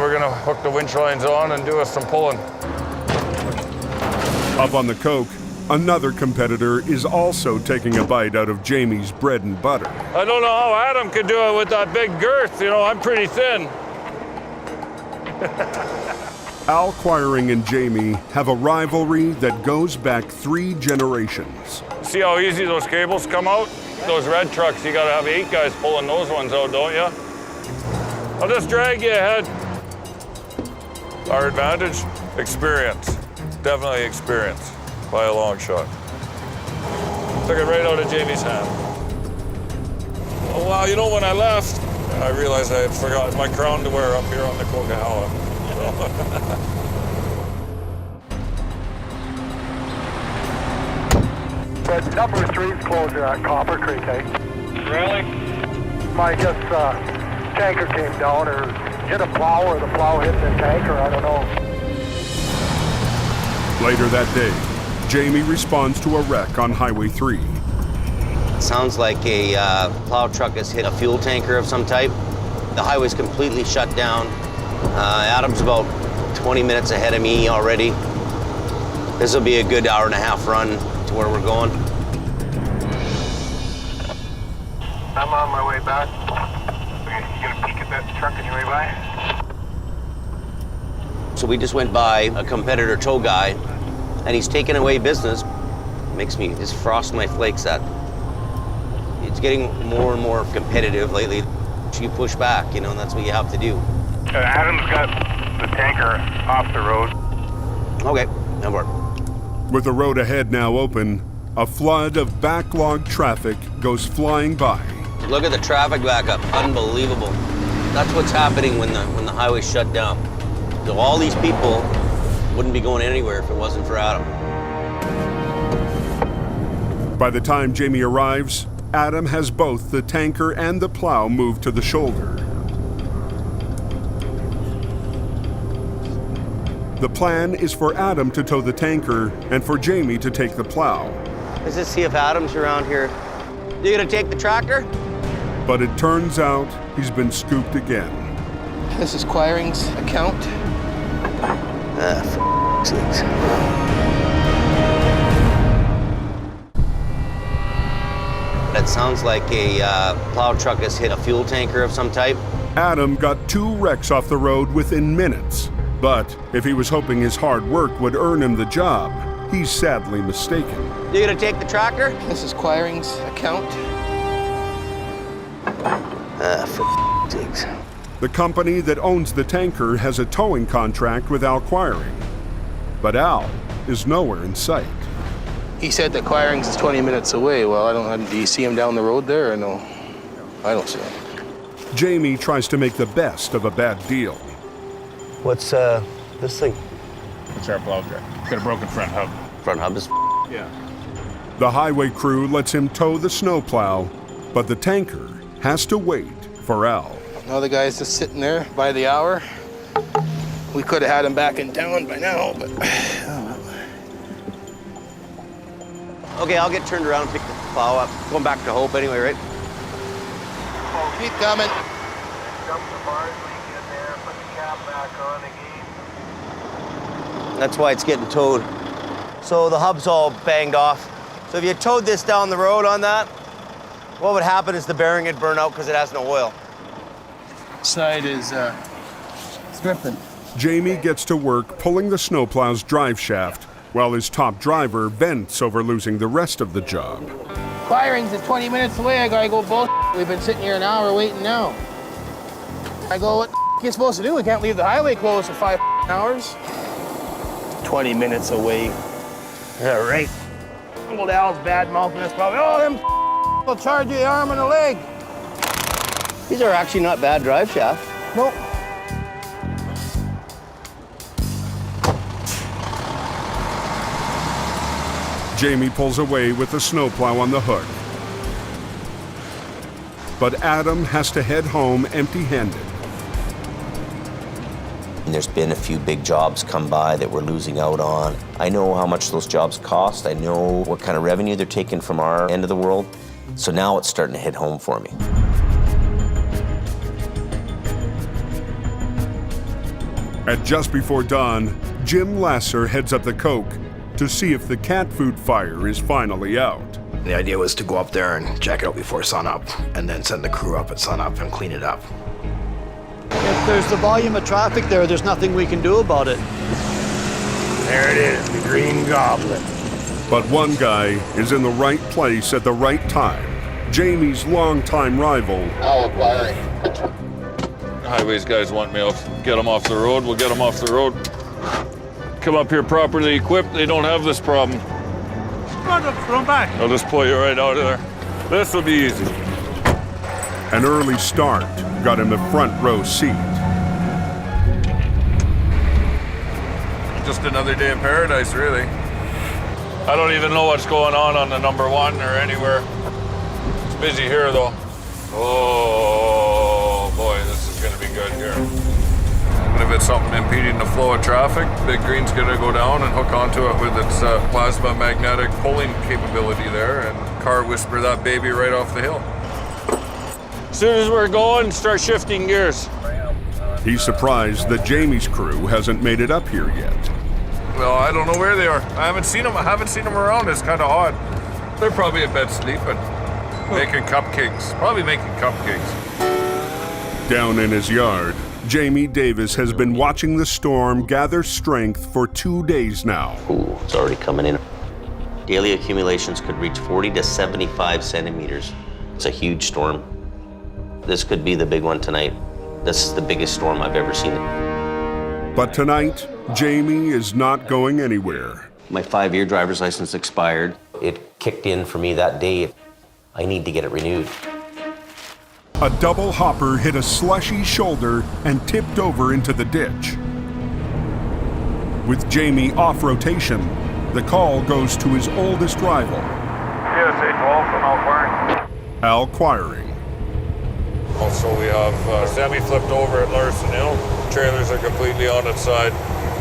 we're gonna hook the winch lines on and do us some pulling. Up on the coke, another competitor is also taking a bite out of Jamie's bread and butter. I don't know how Adam could do it with that big girth. You know, I'm pretty thin. Al, Quiring, and Jamie have a rivalry that goes back 3 generations. See how easy those cables come out? Those red trucks, you gotta have 8 guys pulling those ones out, don't you? I'll just drag you ahead. Our advantage? Experience. Definitely experience, by a long shot. Took it right out of Jamie's hand. Oh, wow, you know, when I left, I realized I had forgotten my crown to wear up here on the Coquihalla. But number 3's closure at Copper Creek, eh? Really? I guess tanker came down or hit a plow or the plow hit the tanker, I don't know. Later that day, Jamie responds to a wreck on Highway 3. Sounds like a plow truck has hit a fuel tanker of some type. The highway's completely shut down. Adam's about 20 minutes ahead of me already. This will be a good hour-and-a-half run to where we're going. I'm on my way back. You gonna peek at that truck on your way by? So we just went by a competitor tow guy, and he's taking away business. Makes me just frost my flakes at. It's getting more and more competitive lately. You push back, you know, and that's what you have to do. Adam's got the tanker off the road. Okay, that worked. With the road ahead now open, a flood of backlogged traffic goes flying by. Look at the traffic backup, unbelievable. That's what's happening when the highway's shut down. So all these people wouldn't be going anywhere if it wasn't for Adam. By the time Jamie arrives, Adam has both the tanker and the plow moved to the shoulder. The plan is for Adam to tow the tanker and for Jamie to take the plow. Let's just see if Adam's around here. You gonna take the tractor? But it turns out he's been scooped again. This is Quiring's account. For sakes. That sounds like a plow truck has hit a fuel tanker of some type. Adam got 2 wrecks off the road within minutes. But if he was hoping his hard work would earn him the job, he's sadly mistaken. You gonna take the tractor? This is Quiring's account. For sakes. The company that owns the tanker has a towing contract with Al Quiring. But Al is nowhere in sight. He said that Quiring's is 20 minutes away. Well, I don't. Do you see him down the road there or no? I don't see him. Jamie tries to make the best of a bad deal. What's this thing? It's our plow truck. It's got a broken front hub. Front hub is Yeah. The highway crew lets him tow the snowplow, but the tanker has to wait for Al. Now the guy's just sitting there by the hour. We could have had him back in town by now, but Okay, I'll get turned around and pick the plow up. Going back to Hope anyway, right? keep coming. Dump the bars leak in there, put the cap back on again. That's why it's getting towed. So the hub's all banged off. So if you towed this down the road on that, what would happen is the bearing would burn out because it has no oil. Side is stripping. Jamie gets to work pulling the snowplow's drive shaft while his top driver vents over losing the rest of the job. Quiring's at 20 minutes away. I gotta go bull. We've been sitting here an hour waiting now. I go, what are you supposed to do? We can't leave the highway closed for 5 hours. 20 minutes away. Yeah, right. Old Al's bad mouthing us probably. Oh, them will charge you the arm and the leg. These are actually not bad drive shafts. Nope. Jamie pulls away with the snowplow on the hook. But Adam has to head home empty-handed. There's been a few big jobs come by that we're losing out on. I know how much those jobs cost. I know what kind of revenue they're taking from our end of the world. So now it's starting to hit home for me. At just before dawn, Jim Lasser heads up the coke to see if the cat food fire is finally out. The idea was to go up there and check it out before sunup, and then send the crew up at sunup and clean it up. If there's the volume of traffic there, there's nothing we can do about it. There it is, the Green Goblin. But one guy is in the right place at the right time. Jamie's longtime rival, Quiring. Highways guys want me off, get them off the road, we'll get them off the road. Come up here properly equipped, they don't have this problem. Run back. I'll just pull you right out of there. This will be easy. An early start got him the front row seat. Just another day in paradise, really. I don't even know what's going on the number one or anywhere. It's busy here, though. Oh, boy, this is gonna be good here. And if it's something impeding the flow of traffic, Big Green's gonna go down and hook onto it with its plasma magnetic pulling capability there and car whisper that baby right off the hill. As soon as we're going, start shifting gears. He's surprised that Jamie's crew hasn't made it up here yet. Well, I don't know where they are. I haven't seen them around. It's kind of odd. They're probably in bed sleeping, making cupcakes. Probably making cupcakes. Down in his yard, Jamie Davis has been watching the storm gather strength for 2 days now. Ooh, it's already coming in. Daily accumulations could reach 40 to 75 centimeters. It's a huge storm. This could be the big one tonight. This is the biggest storm I've ever seen. But tonight, Jamie is not going anywhere. My 5-year driver's license expired. It kicked in for me that day. I need to get it renewed. A double hopper hit a slushy shoulder and tipped over into the ditch. With Jamie off rotation, the call goes to his oldest rival, USA 12 from Al Quiring. Quiring. Also, we have semi flipped over at Larson Hill. Trailers are completely on its side.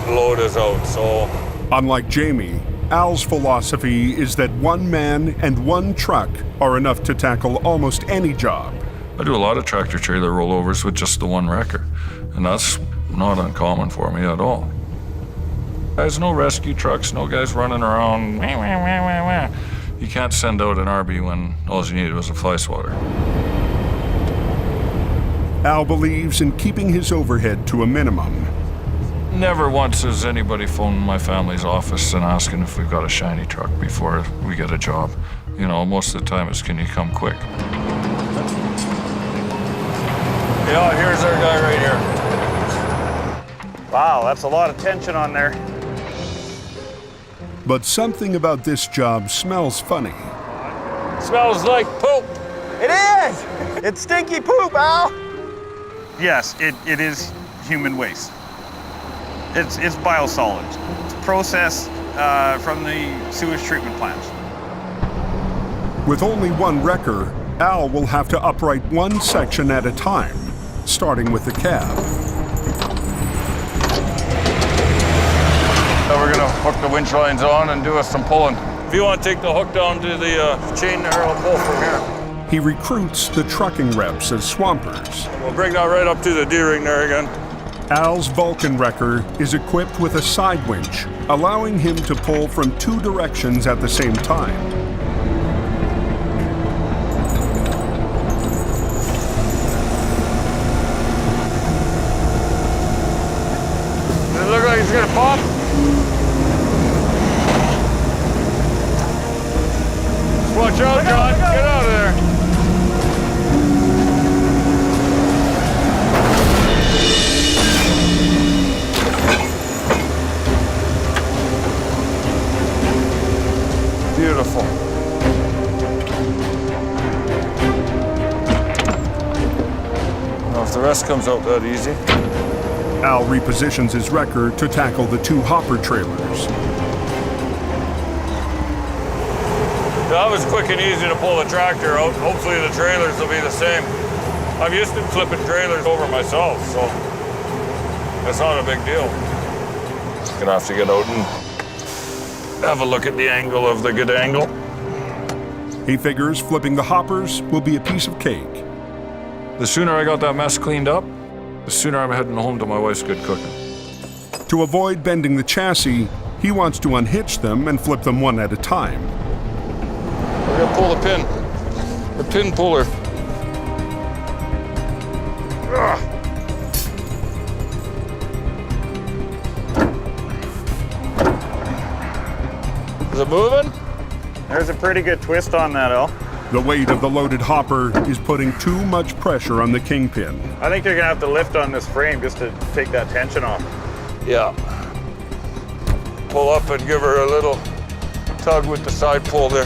The load is out, so. Unlike Jamie, Al's philosophy is that one man and one truck are enough to tackle almost any job. I do a lot of tractor trailer rollovers with just the one wrecker, and that's not uncommon for me at all. There's no rescue trucks, no guys running around. Wah, wah, wah, wah, wah. You can't send out an RB when all you needed was a fly swatter. Al believes in keeping his overhead to a minimum. Never once has anybody phoned my family's office and asking if we've got a shiny truck before we get a job. You know, most of the time it's, can you come quick? Yeah, here's our guy right here. Wow, that's a lot of tension on there. But something about this job smells funny. Smells like poop. It is! It's stinky poop, Al! Yes, it is human waste. It's biosolids. It's processed from the sewage treatment plants. With only one wrecker, Al will have to upright one section at a time, starting with the cab. Now we're gonna hook the winch lines on and do us some pulling. If you want to take the hook down to the chain there, I'll pull from here. He recruits the trucking reps as swampers. We'll bring that right up to the D-ring there again. Al's Vulcan wrecker is equipped with a side winch, allowing him to pull from 2 directions at the same time. Does it look like it's gonna pop? Just watch out, John. Get out of there. Beautiful. Now, if the rest comes out that easy. Al repositions his wrecker to tackle the 2 hopper trailers. That was quick and easy to pull the tractor out. Hopefully the trailers will be the same. I'm used to flipping trailers over myself, so that's not a big deal. Gonna have to get out and have a look at the angle of the good angle. He figures flipping the hoppers will be a piece of cake. The sooner I got that mess cleaned up, the sooner I'm heading home to my wife's good cooking. To avoid bending the chassis, he wants to unhitch them and flip them one at a time. We're gonna pull the pin. The pin puller. Ugh. Is it moving? There's a pretty good twist on that, Al. The weight of the loaded hopper is putting too much pressure on the kingpin. I think you're gonna have to lift on this frame just to take that tension off. Yeah. Pull up and give her a little tug with the side pull there.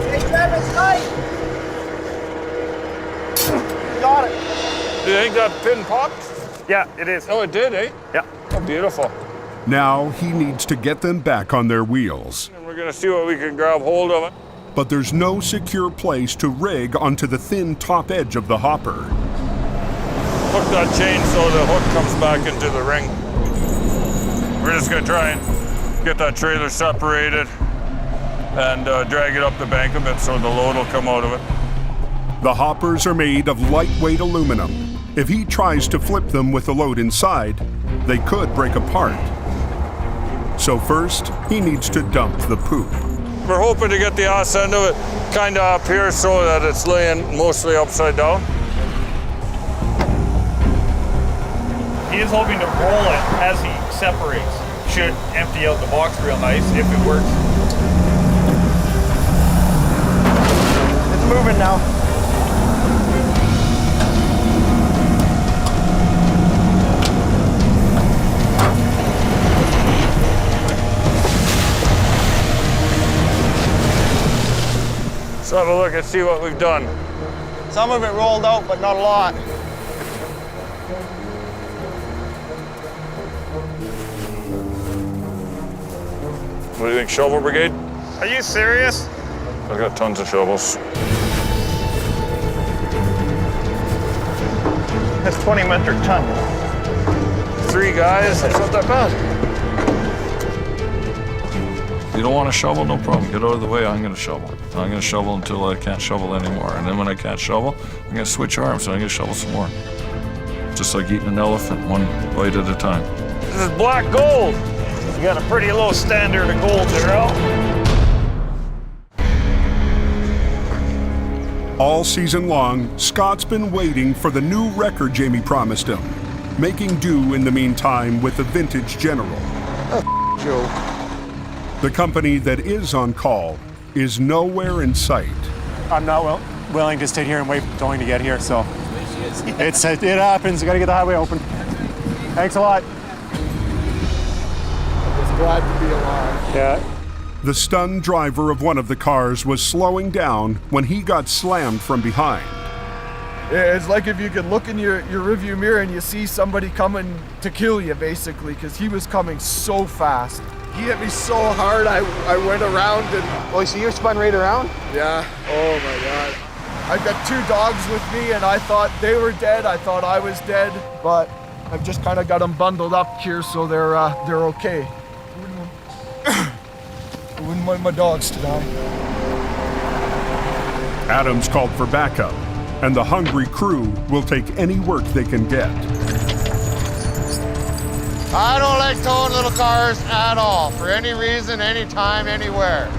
Hey, Travis, tight! Got it. Do you think that pin popped? Yeah, it is. Oh, it did, eh? Yeah. Oh, beautiful. Now he needs to get them back on their wheels. And we're gonna see what we can grab hold of it. But there's no secure place to rig onto the thin top edge of the hopper. Hook that chain so the hook comes back into the ring. We're just gonna try and get that trailer separated and drag it up the bank a bit so the load will come out of it. The hoppers are made of lightweight aluminum. If he tries to flip them with the load inside, they could break apart. So first, he needs to dump the poop. We're hoping to get the ass end of it kind of up here so that it's laying mostly upside down. He is hoping to roll it as he separates. Should empty out the box real nice if it works. It's moving now. So have a look and see what we've done. Some of it rolled out, but not a lot. What do you think, shovel brigade? Are you serious? I've got tons of shovels. That's 20 metric ton. 3 guys, that's not that bad. You don't want to shovel, no problem. Get out of the way, I'm gonna shovel. I'm gonna shovel until I can't shovel anymore. And then when I can't shovel, I'm gonna switch arms and I'm gonna shovel some more. Just like eating an elephant, one bite at a time. This is black gold. You got a pretty low standard of gold there, Al. All season long, Scott's been waiting for the new record Jamie promised him, making do in the meantime with the vintage General. Joe. The company that is on call is nowhere in sight. I'm not willing to sit here and wait for towing to get here, so it happens. You gotta get the highway open. Thanks a lot. Just glad to be alive. Yeah. The stunned driver of one of the cars was slowing down when he got slammed from behind. It's like if you could look in your rearview mirror and you see somebody coming to kill you, basically, because he was coming so fast. He hit me so hard, I went around and... Oh, so you spun right around? Yeah. Oh, my God. I've got 2 dogs with me, and I thought they were dead. I thought I was dead, but I've just kind of got them bundled up here so they're okay. I wouldn't want my dogs to die. Adams called for backup, and the hungry crew will take any work they can get. I don't like towing little cars at all, for any reason, anytime, anywhere.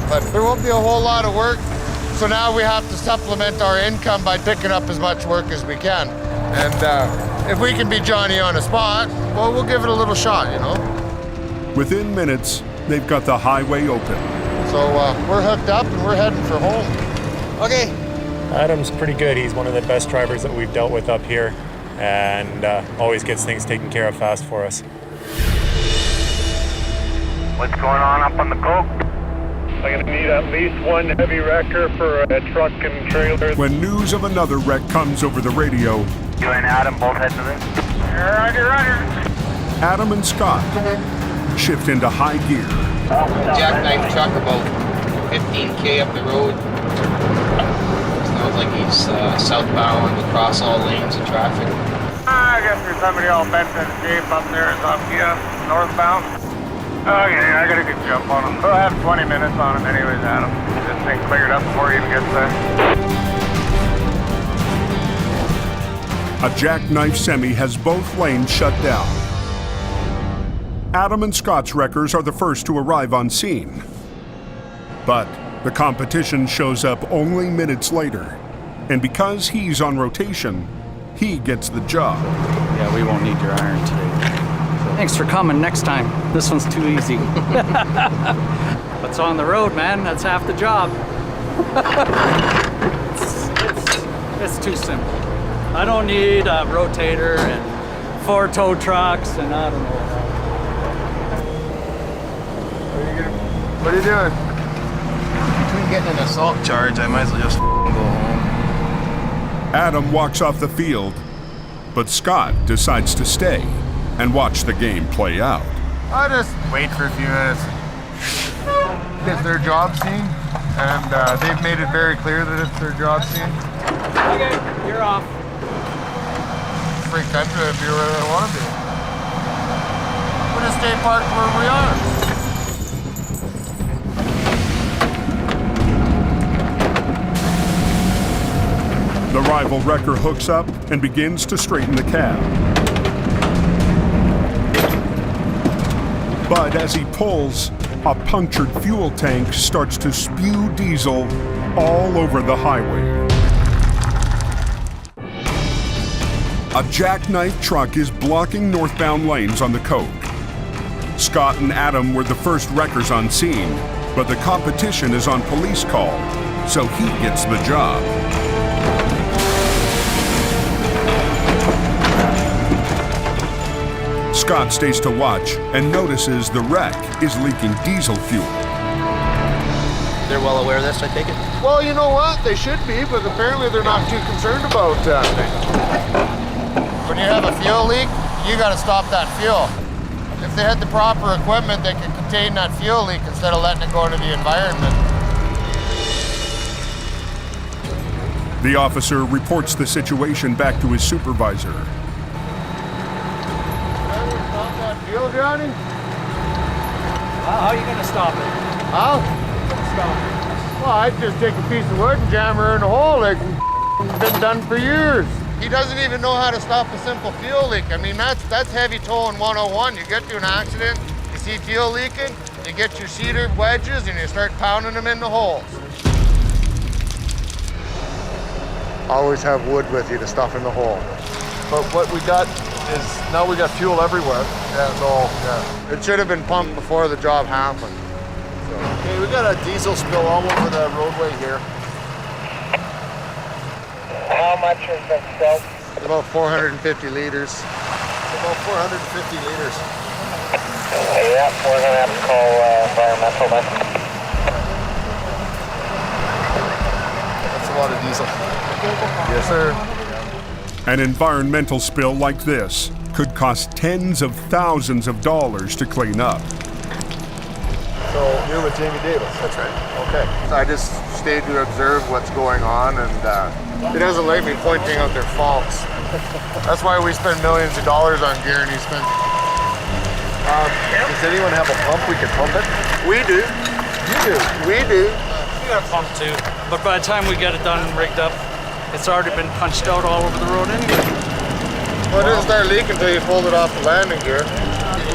But there won't be a whole lot of work, so now we have to supplement our income by picking up as much work as we can. And if we can be Johnny on the spot, well, we'll give it a little shot, you know? Within minutes, they've got the highway open. So we're hooked up and we're heading for home. Okay. Adam's pretty good. He's one of the best drivers that we've dealt with up here, and always gets things taken care of fast for us. What's going on up on the coke? I'm gonna need at least 1 heavy wrecker for a truck and trailer. When news of another wreck comes over the radio, You and Adam both heading to this? Roger. Adam and Scott shift into high gear. Jackknife truck about 15K up the road. Sounds like he's southbound across all lanes of traffic. I guess there's somebody all bent in shape up there is up here, northbound. Okay, I got a good jump on him. We'll have 20 minutes on him anyways, Adam. This thing cleared up before he even gets there. A jackknife semi has both lanes shut down. Adam and Scott's wreckers are the first to arrive on scene. But the competition shows up only minutes later. And because he's on rotation, he gets the job. Yeah, we won't need your iron today. Thanks for coming next time. This one's too easy. What's on the road, man? That's half the job. It's too simple. I don't need a rotator and 4 tow trucks and I don't know. What are you doing? Between getting an assault charge, I might as well just go home. Adam walks off the field, but Scott decides to stay and watch the game play out. I'll just wait for a few minutes. It's their job scene, and they've made it very clear that it's their job scene. Okay, you're off. Free country, I'd be where I want to be. We'll just stay parked where we are. The rival wrecker hooks up and begins to straighten the cab. But as he pulls, a punctured fuel tank starts to spew diesel all over the highway. A jackknife truck is blocking northbound lanes on the code. Scott and Adam were the first wreckers on scene, but the competition is on police call, so he gets the job. Scott stays to watch and notices the wreck is leaking diesel fuel. They're well aware of this, I take it? Well, you know what? They should be, but apparently they're not too concerned about that. When you have a fuel leak, you got to stop that fuel. If they had the proper equipment, they could contain that fuel leak instead of letting it go into the environment. The officer reports the situation back to his supervisor. Fuel, Johnny? How are you gonna stop it? How? Stop it. Well, I'd just take a piece of wood and jam her in a hole like it's been done for years. He doesn't even know how to stop a simple fuel leak. I mean, that's heavy towing 101. You get to an accident, you see fuel leaking, you get your cedar wedges and you start pounding them in the holes. Always have wood with you to stuff in the hole. But what we got is now we got fuel everywhere. It should have been pumped before the job happened. Okay, we got a diesel spill all over the roadway here. How much has been spilled? About 450 liters. About 450 liters. Yeah, we're gonna have to call environmental then. That's a lot of diesel. Yes, sir. An environmental spill like this could cost tens of thousands of dollars to clean up. So you're with Jamie Davis? That's right. Okay. So I just stayed to observe what's going on, and he doesn't like me pointing out their faults. That's why we spend millions of dollars on gear, and he spends. Does anyone have a pump we can pump it? We do. You do. We do. We got a pump too, but by the time we get it done and rigged up, it's already been punched out all over the road anyway. Well, it doesn't start leaking until you pulled it off the landing gear.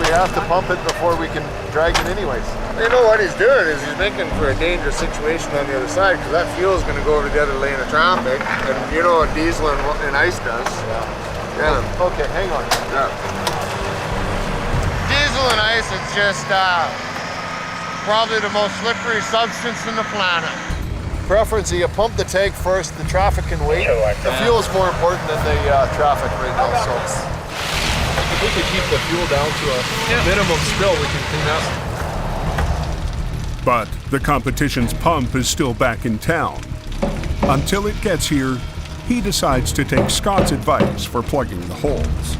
We have to pump it before we can drag it anyways. You know what he's doing is he's making for a dangerous situation on the other side, because that fuel is going to go over to the other lane of traffic, and you know what diesel and ice does. Yeah. Okay, hang on. Yeah. Diesel and ice is just probably the most slippery substance on the planet. Preference, you pump the tank first, the traffic can wait. The fuel is more important than the traffic right now, so if we could keep the fuel down to a minimum spill, we can clean up. But the competition's pump is still back in town. Until it gets here, he decides to take Scott's advice for plugging the holes.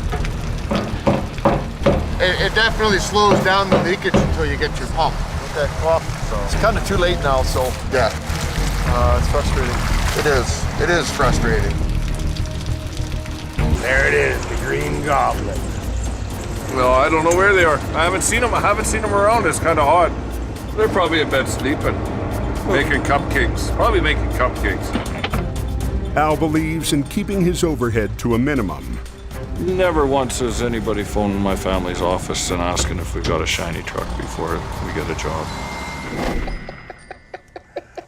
It definitely slows down the leakage until you get your pump. Okay, well, it's kind of too late now, so yeah. It's frustrating. It is. It is frustrating. There it is, the Green Goblin. Well, I don't know where they are. I haven't seen them around. It's kind of odd. They're probably in bed sleeping. Making cupcakes. Probably making cupcakes. Al believes in keeping his overhead to a minimum. Never once has anybody phoned my family's office and asking if we've got a shiny truck before we get a job.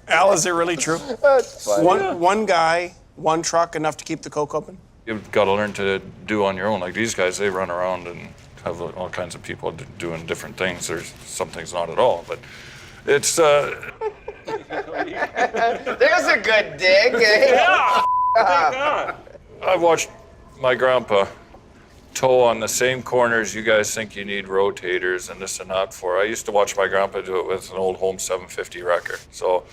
Al, is it really true? One guy, one truck, enough to keep the coke open? You've got to learn to do on your own. Like these guys, they run around and have all kinds of people doing different things. There's some things not at all, but it's... There's a good dig, eh? Yeah! I've watched my grandpa tow on the same corners you guys think you need rotators and this and that for. I used to watch my grandpa do it with an old home 750 wrecker. So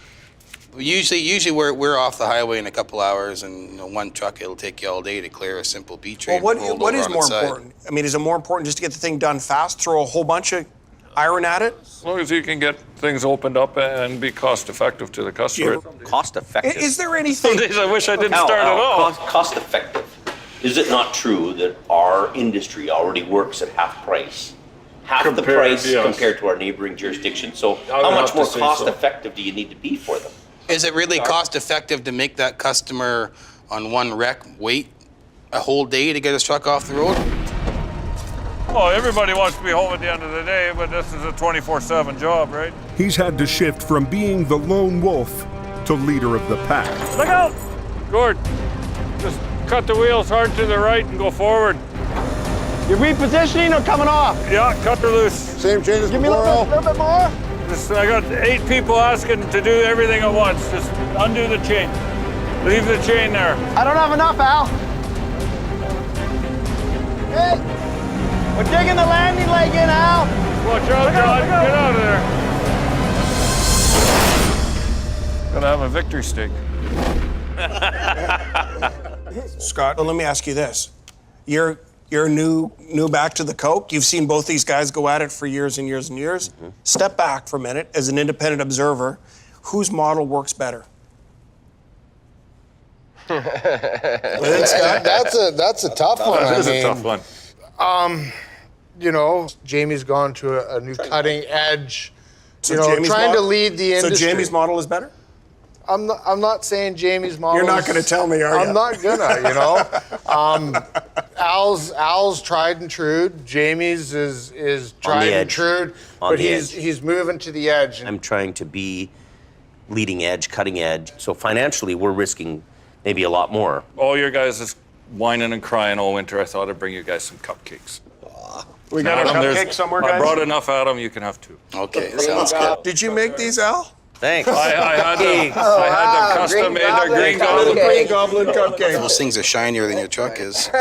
Usually we're off the highway in a couple hours, and one truck, it'll take you all day to clear a simple B train. Well, what is more important? I mean, is it more important just to get the thing done fast, throw a whole bunch of iron at it? as long as you can get things opened up and be cost effective to the customer. Cost effective. Is there anything? Some days I wish I didn't start at all. Cost effective. Is it not true that our industry already works at half price? Half the price compared to our neighboring jurisdiction. So how much more cost effective do you need to be for them? Is it really cost effective to make that customer on one wreck wait a whole day to get his truck off the road? Oh, everybody wants to be home at the end of the day, but this is a 24/7 job, right? He's had to shift from being the lone wolf to leader of the pack. Look out! Gord, just cut the wheels hard to the right and go forward. You're repositioning or coming off? Yeah, cut her loose. Same chain as Give me a little bit more. I got 8 people asking to do everything at once. Just undo the chain. Leave the chain there. I don't have enough, Al. Hey, we're digging the landing leg in, Al. Watch out, John. Get out of there. Gotta have a victory steak. Scott, well, let me ask you this. You're new back to the coke. You've seen both these guys go at it for years and years and years. Mm-hmm. Step back for a minute as an independent observer. Whose model works better? That's a tough one. That is a tough one. Jamie's gone to a new cutting edge. So trying to lead the industry. So Jamie's model is better? I'm not saying Jamie's model. You're not going to tell me, are you? I'm not gonna. Al's tried and true. Jamie's is tried and true, but he's moving to the edge. I'm trying to be leading edge, cutting edge. So financially, we're risking maybe a lot more. All your guys is whining and crying all winter. I thought I'd bring you guys some cupcakes. We got a cupcake somewhere, guys? I brought enough at them. You can have 2. Okay, sounds good. Did you make these, Al? Thanks. I had them custom made. They're green goblin. Green goblin cupcake. Those things are shinier than your truck is.